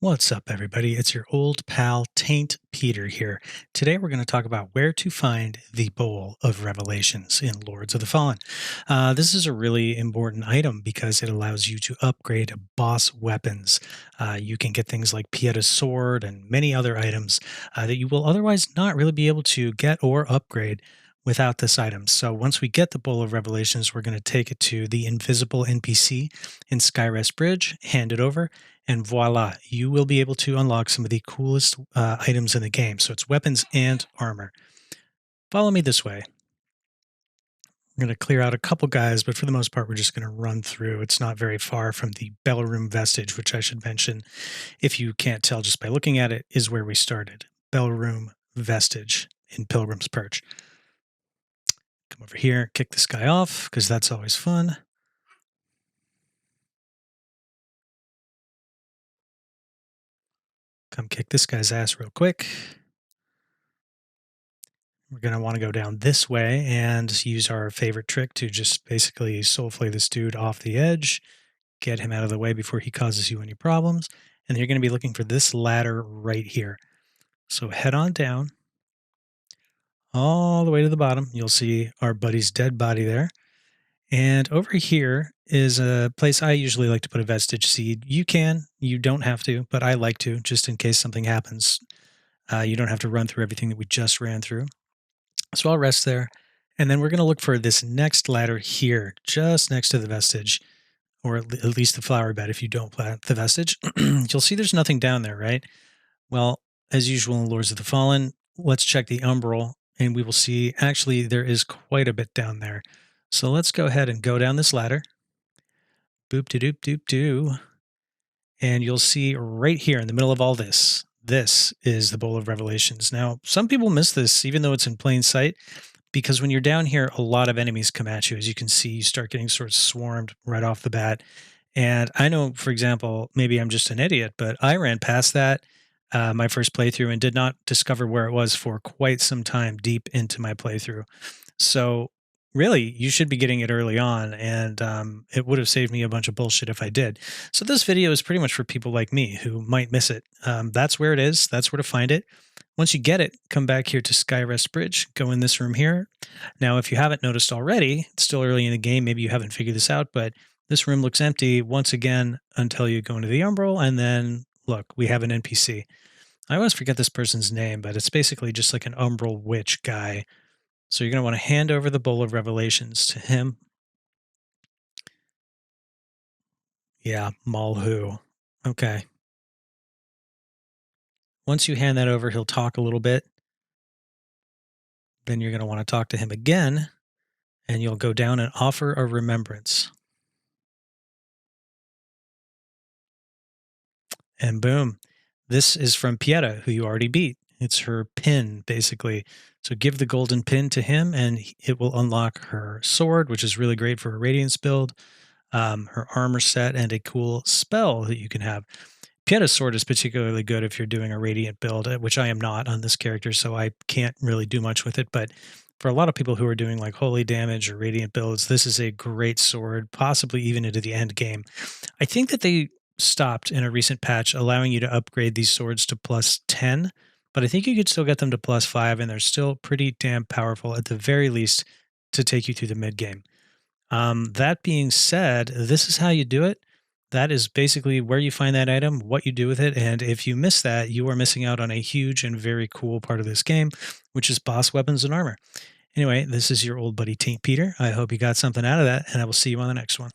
What's up, everybody? It's your old pal Taint Peter here. Today, we're going to talk about where to find the Bowl of Revelations in Lords of the Fallen. This is a really important item because it allows you to upgrade boss weapons. You can get things like Pieta's Sword and many other items that you will otherwise not really be able to get or upgrade without this item. So once we get the Bowl of Revelations, we're going to take it to the invisible NPC in Skyrest Bridge, hand it over, and voila, you will be able to unlock some of the coolest items in the game. So it's weapons and armor. Follow me this way. I'm going to clear out a couple guys, but for the most part, we're just going to run through. It's not very far from the Bellroom Vestige, which I should mention, if you can't tell just by looking at it, is where we started. Bellroom Vestige in Pilgrim's Perch. Come over here, kick this guy off, because that's always fun. Come kick this guy's ass real quick. We're going to want to go down this way and use our favorite trick to just basically soulflay this dude off the edge, get him out of the way before he causes you any problems. And you're going to be looking for this ladder right here. So head on down all the way to the bottom. You'll see our buddy's dead body there. And over here is a place I usually like to put a vestige seed. You can, you don't have to, but I like to just in case something happens. You don't have to run through everything that we just ran through. So I'll rest there. And then we're going to look for this next ladder here, just next to the vestige, or at least the flower bed if you don't plant the vestige. You'll see there's nothing down there, right? Well, as usual in Lords of the Fallen, let's check the umbral, and we will see actually there is quite a bit down there. So let's go ahead and go down this ladder. Boop de doop doop doo. And you'll see right here in the middle of all this, this is the Bowl of Revelations. Now, some people miss this, even though it's in plain sight, because when you're down here, a lot of enemies come at you. As you can see, you start getting sort of swarmed right off the bat. And I know, for example, maybe I'm just an idiot, but I ran past that my first playthrough and did not discover where it was for quite some time deep into my playthrough. So really, you should be getting it early on, and it would have saved me a bunch of bullshit if I did. So this video is pretty much for people like me who might miss it. That's where it is. That's where to find it. Once you get it, come back here to Skyrest Bridge, go in this room here. Now, if you haven't noticed already, it's still early in the game, maybe you haven't figured this out, but this room looks empty once again until you go into the Umbral, and then look, we have an NPC. I always forget this person's name, but it's basically just like an Umbral witch guy. So you're going to want to hand over the Bowl of Revelations to him. Yeah, Malhu. Okay. Once you hand that over, he'll talk a little bit. Then you're going to want to talk to him again, and you'll go down and offer a remembrance. And boom. This is from Pieta, who you already beat. It's her pin, basically. So give the golden pin to him, and it will unlock her sword, which is really great for a Radiance build, her armor set, and a cool spell that you can have. Pieta's sword is particularly good if you're doing a Radiant build, which I am not on this character, so I can't really do much with it. But for a lot of people who are doing like holy damage or Radiant builds, this is a great sword, possibly even into the end game. I think that they stopped in a recent patch allowing you to upgrade these swords to plus 10, but I think you could still get them to plus 5, and they're still pretty damn powerful at the very least to take you through the mid game. That being said, this is how you do it. That is basically where you find that item, what you do with it, and if you miss that, you are missing out on a huge and very cool part of this game, which is boss weapons and armor. Anyway, this is your old buddy Taint Peter. I hope you got something out of that, and I will see you on the next one.